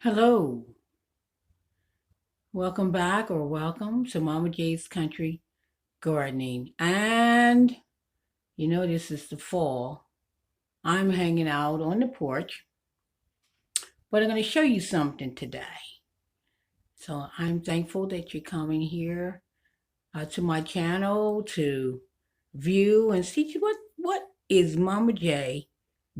Hello, welcome back or welcome to Momma J's Country Gardening. And this is the fall. I'm hanging out on the porch, but I'm going to show you something today. So I'm thankful that you're coming here to my channel to view and see what is Momma J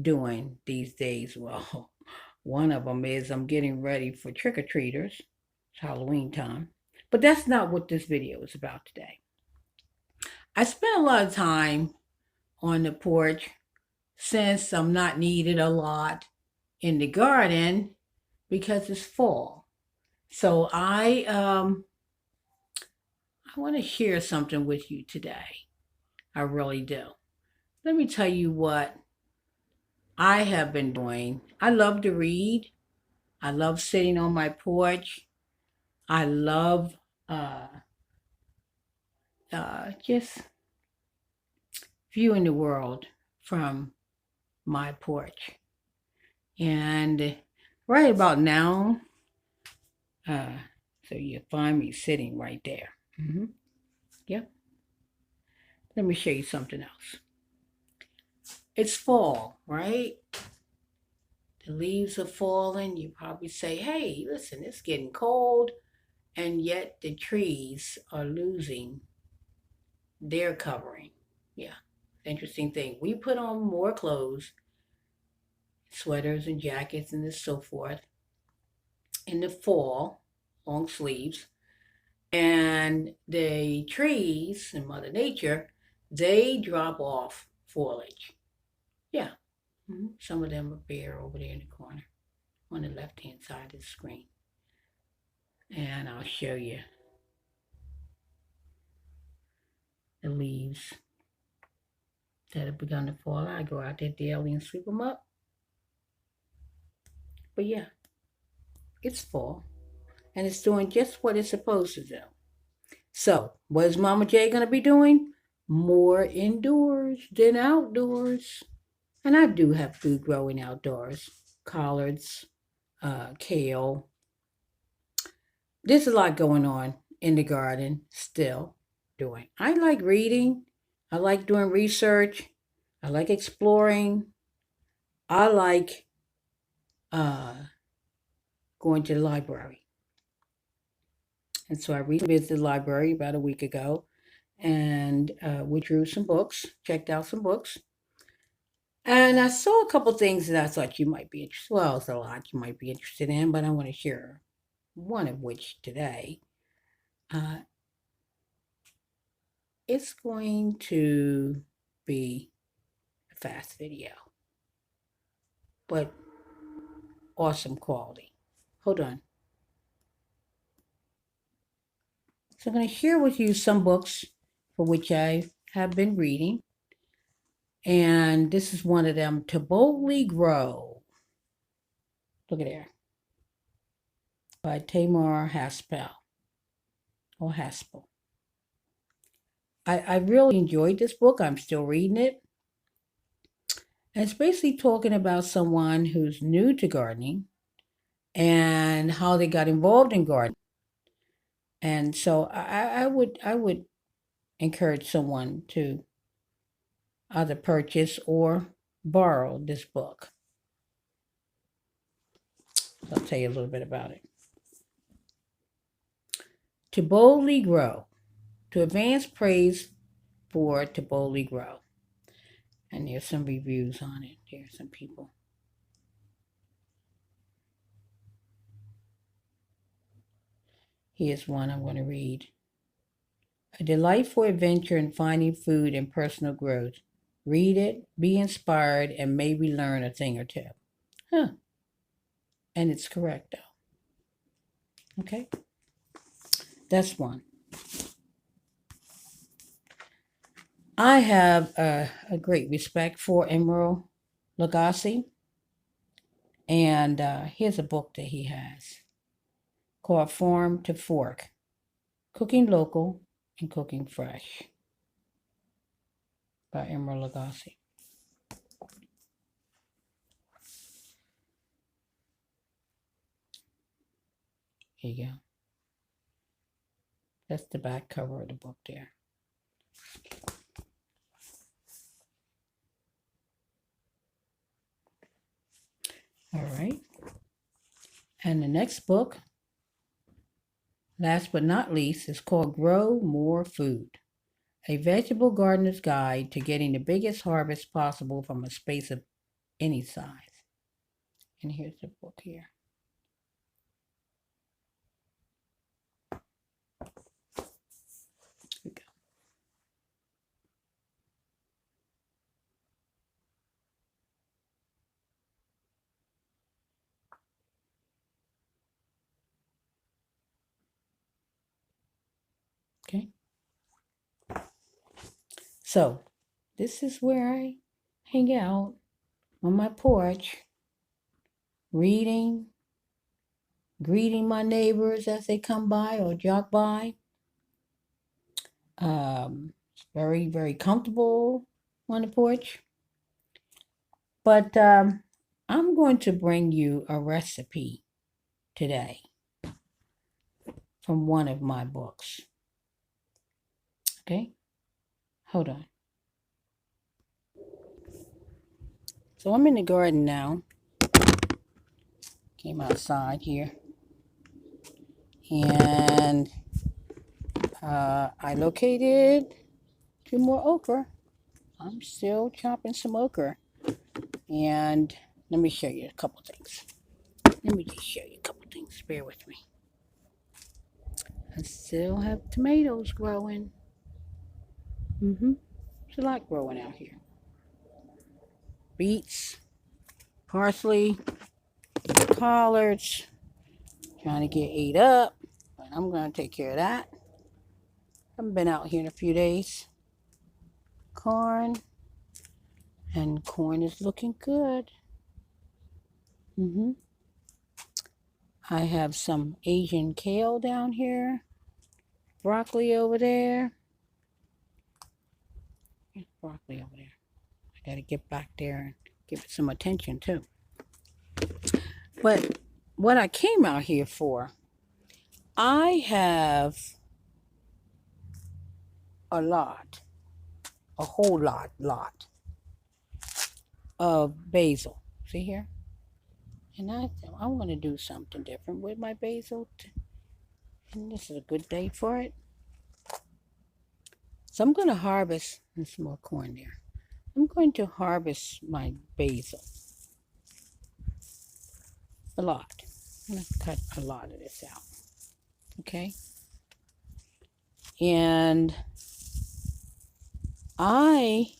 doing these days. Well, one of them is I'm getting ready for trick-or-treaters. It's Halloween time. But that's not what this video is about today. I spent a lot of time on the porch since I'm not needed a lot in the garden because it's fall. So I want to share something with you today. I really do. Let me tell you what I have been doing. I love to read. I love sitting on my porch. I love just viewing the world from my porch. And right about now, so you find me sitting right there. Yep. Let me show you something else. It's fall, right? The leaves are falling. You probably say, hey, listen, it's getting cold. And yet the trees are losing their covering. Yeah, interesting thing. We put on more clothes, sweaters and jackets and so forth in the fall, long sleeves. And the trees in Mother Nature, they drop off foliage. Yeah. Some of them are bare over there in the corner on the left hand side of the screen. And I'll show you the leaves that have begun to fall. I go out there daily and sweep them up. But yeah, it's fall. And it's doing just what it's supposed to do. So, what is Momma J going to be doing? More indoors than outdoors. And I do have food growing outdoors, collards, kale. There's a lot going on in the garden still doing. I like reading. I like doing research. I like exploring. I like uh, going to the library. And so I recently visited the library about a week ago and went through some books, checked out some books. And I saw a couple things that I thought you might be interested. Well, it's a lot you might be interested in, but I want to share one of which today. Uh, it's going to be a fast video, but awesome quality. Hold on. So I'm going to share with you some books for which I have been reading. And this is one of them, To Boldly Grow. Look at there. By Tamar Haspel. Or Haspel. I really enjoyed this book. I'm still reading it. And it's basically talking about someone who's new to gardening and how they got involved in gardening. And so I would encourage someone to either purchase or borrow this book. I'll tell you a little bit about it. To Boldly Grow. To advance praise for To Boldly Grow. And there's some reviews on it. There's some people. Here's one I'm going to read. A delightful adventure in finding food and personal growth. Read it, be inspired, and maybe learn a thing or two. Huh. And it's correct, though. Okay? That's one. I have a great respect for Emerald Lagasse. And here's a book that he has called Farm to Fork, Cooking Local and Cooking Fresh by Emerald Lagasse. Here you go. That's the back cover of the book there. All right. And the next book, last but not least, is called Grow More Food, a vegetable gardener's guide to getting the biggest harvest possible from a space of any size. And here's the book here. Here we go. Okay. So this is where I hang out on my porch, reading, greeting my neighbors as they come by or jog by. It's very, very comfortable on the porch. But I'm going to bring you a recipe today from one of my books. Okay? Hold on. So I'm in the garden now. Came outside here. And I located 2 more okra. I'm still chopping some okra. And let me show you a couple things. Let me just show you a couple things. Bear with me. I still have tomatoes growing. There's a lot growing out here. Beets, parsley, collards, trying to get ate up. But I'm going to take care of that. Haven't been out here in a few days. Corn. And corn is looking good. I have some Asian kale down here. Broccoli over there. There's broccoli over there. I got to get back there and give it some attention too. But what I came out here for, I have a whole lot of basil. See here? And I want to do something different with my basil. And this is a good day for it. So I'm going to harvest, and some more corn there. I'm going to harvest my basil. A lot. I'm going to cut a lot of this out. Okay? And I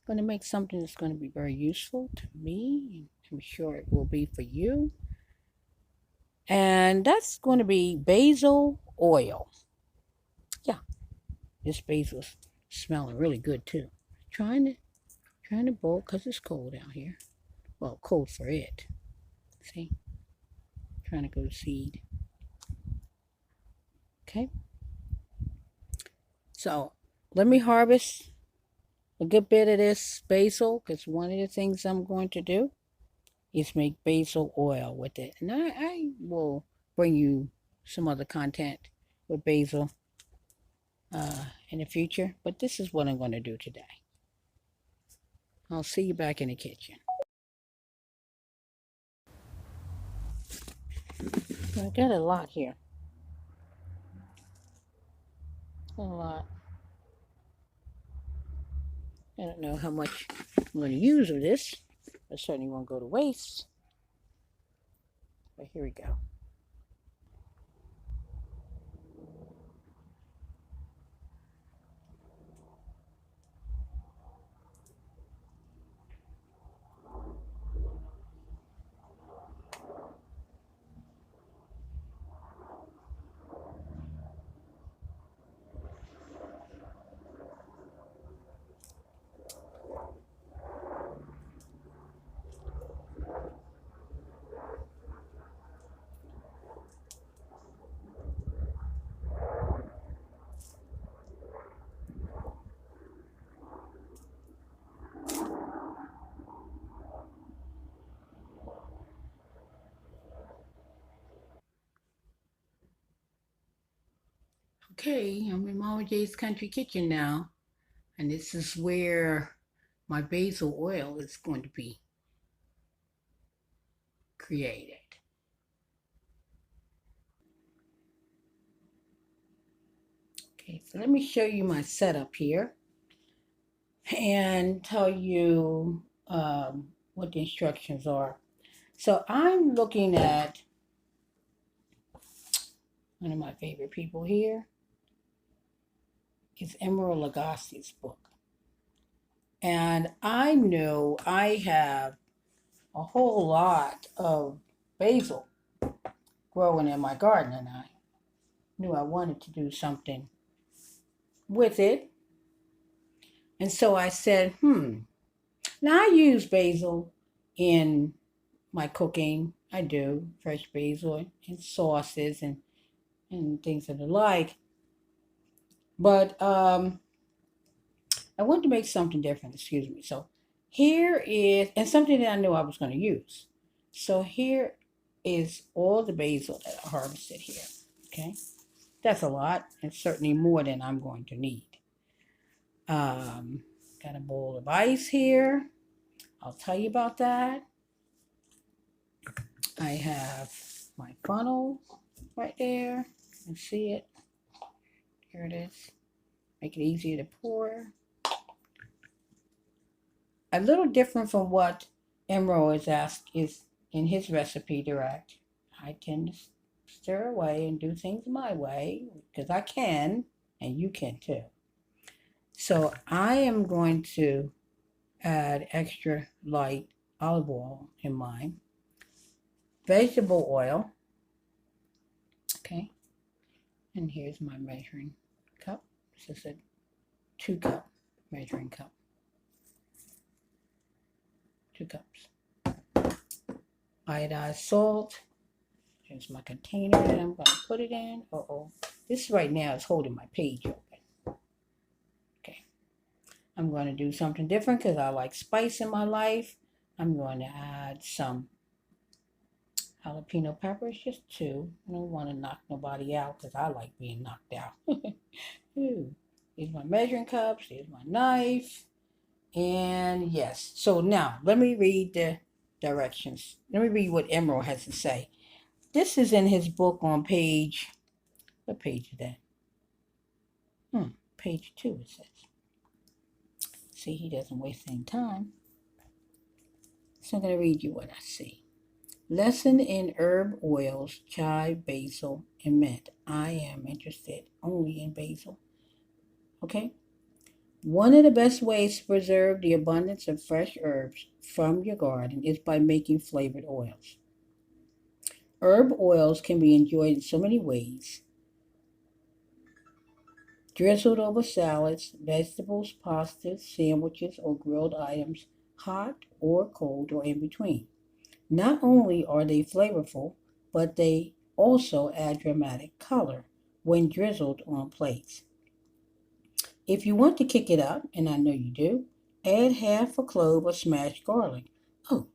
going to make something that's going to be very useful to me. I'm sure it will be for you. And that's going to be basil oil. Yeah, this basil's smelling really good too. Trying to boil because it's cold out here. Well, cold for it. See? Trying to go seed. Okay. So let me harvest a good bit of this basil, because one of the things I'm going to do is make basil oil with it. And I will bring you some other content with basil in the future, but this is what I'm going to do today. I'll see you back in the kitchen. I got a lot here. A lot. I don't know how much I'm going to use of this. I certainly won't go to waste. But here we go. Okay, I'm in Momma J's Country Kitchen now, and this is where my basil oil is going to be created. Okay, so let me show you my setup here and tell you what the instructions are. So I'm looking at one of my favorite people here. It's Emerald Lagasse's book. And I know I have a whole lot of basil growing in my garden, and I knew I wanted to do something with it. And so I said, Now I use basil in my cooking. I do fresh basil in sauces and things of the like. But I wanted to make something different, excuse me. So here is, and something that I knew I was going to use. So here is all the basil that I harvested here. Okay. That's a lot, and certainly more than I'm going to need. Um, got a bowl of ice here. I'll tell you about that. I have my funnel right there. You can see it. Here it is. Make it easier to pour. A little different from what Emerald is in his recipe direct. I tend to stir away and do things my way because I can, and you can too. So I am going to add extra light olive oil in mine, vegetable oil, okay, and here's my measuring cup. This is a 2-cup measuring cup, 2 cups. Iodized salt. Here's my container that I'm going to put it in. This right now is holding my page open. Okay, I'm going to do something different because I like spice in my life. I'm going to add some jalapeno peppers, just 2. I don't want to knock nobody out because I like being knocked out. Here's my measuring cups. Here's my knife. And yes, so now let me read the directions. Let me read what Emerald has to say. This is in his book on page, what page is that? Page 2 it says. See, he doesn't waste any time. So I'm going to read you what I see. Lesson in herb oils, chive, basil, and mint. I am interested only in basil. Okay? One of the best ways to preserve the abundance of fresh herbs from your garden is by making flavored oils. Herb oils can be enjoyed in so many ways. Drizzled over salads, vegetables, pastas, sandwiches, or grilled items, hot or cold or in between. Not only are they flavorful, but they also add dramatic color when drizzled on plates. If you want to kick it up, and I know you do, add half a clove of smashed garlic. Oh,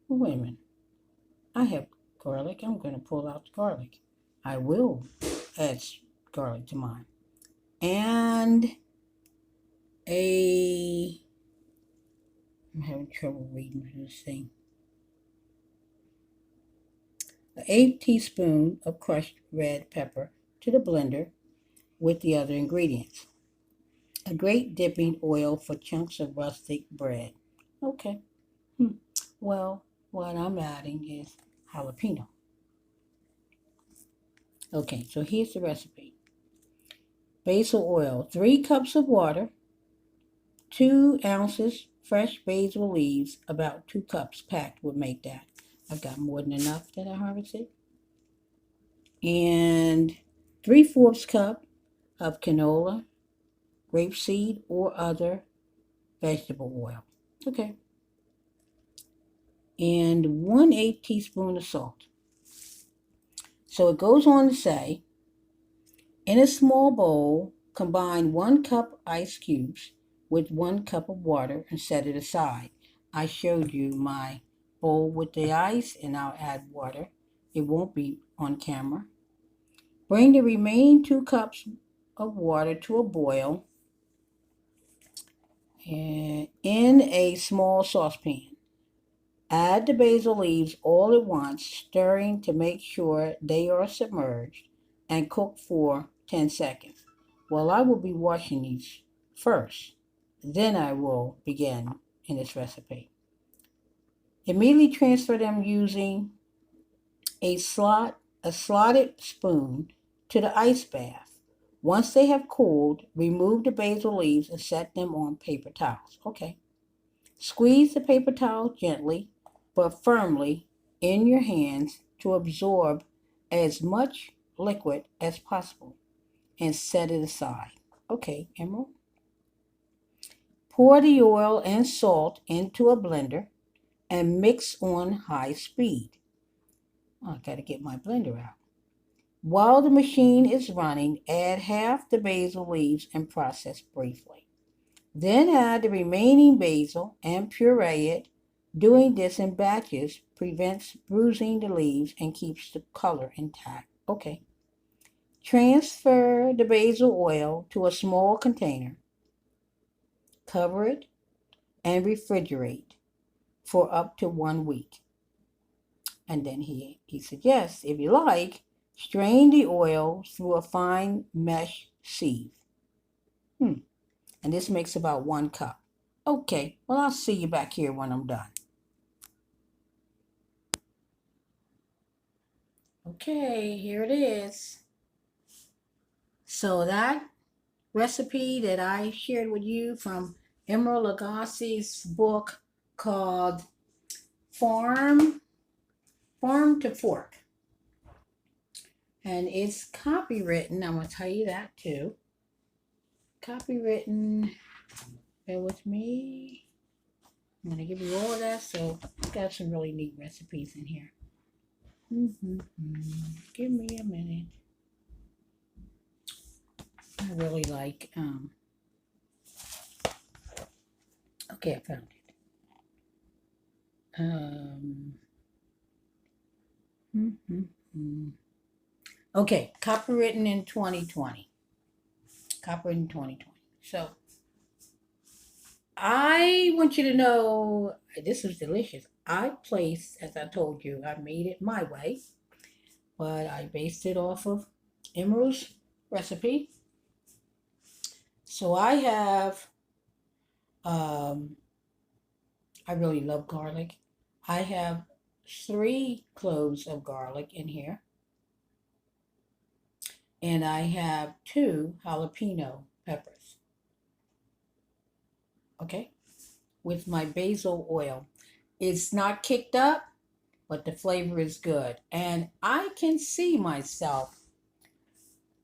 wait a minute. I have garlic. I'm going to pull out the garlic. I will add garlic to mine. And I'm having trouble reading this thing. An 1/8 teaspoon of crushed red pepper to the blender with the other ingredients. A great dipping oil for chunks of rustic bread. Okay. Well, what I'm adding is jalapeno. Okay, so here's the recipe. Basil oil, 3 cups of water, 2 ounces fresh basil leaves, about 2 cups packed would make that. I've got more than enough that I harvested. And 3/4 cup of canola, grapeseed, or other vegetable oil. Okay. And 1/8 teaspoon of salt. So it goes on to say, in a small bowl, combine 1 cup ice cubes with 1 cup of water and set it aside. I showed you my bowl with the ice, and I'll add water. It won't be on camera. Bring the remaining 2 cups of water to a boil and in a small saucepan. Add the basil leaves all at once, stirring to make sure they are submerged, and cook for 10 seconds. Well, I will be washing these first. Then I will begin in this recipe. Immediately transfer them using a slotted spoon to the ice bath. Once they have cooled, remove the basil leaves and set them on paper towels. Okay. Squeeze the paper towel gently but firmly in your hands to absorb as much liquid as possible and set it aside. Okay, Emerald. Pour the oil and salt into a blender and mix on high speed. Oh, I gotta get my blender out. While the machine is running, add half the basil leaves and process briefly. Then add the remaining basil and puree it. Doing this in batches prevents bruising the leaves and keeps the color intact. Okay. Transfer the basil oil to a small container, cover it, and refrigerate for up to 1 week. And then he suggests, if you like, strain the oil through a fine mesh sieve. And this makes about 1 cup. Okay, well, I'll see you back here when I'm done. Okay, here it is. So that recipe that I shared with you from Emerald Lagasse's book called Farm to Fork. And it's copywritten, I'm going to tell you that too. Copywritten, bear with me. I'm going to give you all of that. So I've got some really neat recipes in here. Give me a minute. I really like, okay, I found it. Okay, copywritten in 2020. Copywritten in 2020. So I want you to know this is delicious. I placed, as I told you, I made it my way, but I based it off of Emerald's recipe. So I have, I really love garlic. I have 3 cloves of garlic in here, and I have 2 jalapeno peppers. Okay, with my basil oil. It's not kicked up, but the flavor is good. And I can see myself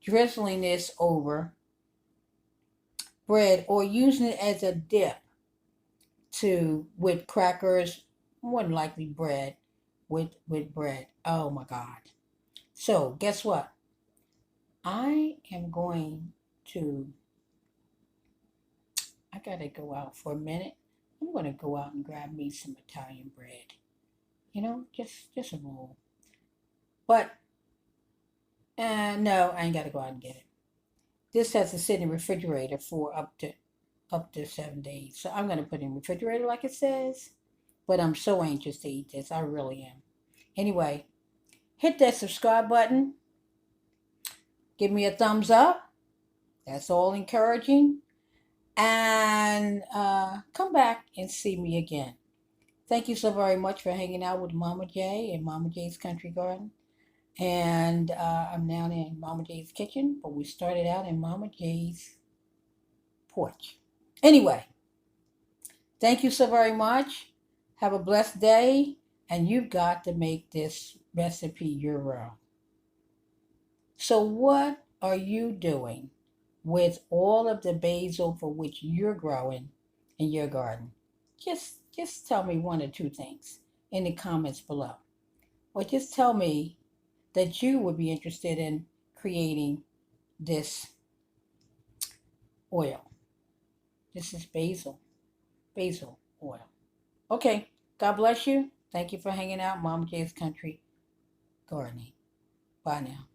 drizzling this over bread or using it as a dip to with crackers, more than likely bread with bread. Oh my God. So guess what? I am going to I gotta go out for a minute. I'm gonna go out and grab me some Italian bread. You know, just a roll. But no, I ain't gotta go out and get it. This has to sit in the refrigerator for up to 7 days. So I'm gonna put it in the refrigerator like it says. But I'm so anxious to eat this. I really am. Anyway, hit that subscribe button. Give me a thumbs up. That's all encouraging. And come back and see me again. Thank you so very much for hanging out with Momma J and Momma J's Country Garden. And I'm now in Momma J's kitchen, but we started out in Momma J's porch. Anyway, thank you so very much. Have a blessed day, and you've got to make this recipe your own. So, what are you doing with all of the basil for which you're growing in your garden? Just tell me 1 or 2 things in the comments below. Or just tell me that you would be interested in creating this oil. This is basil oil. Okay, God bless you. Thank you for hanging out. Momma J's Country Gardening. Bye now.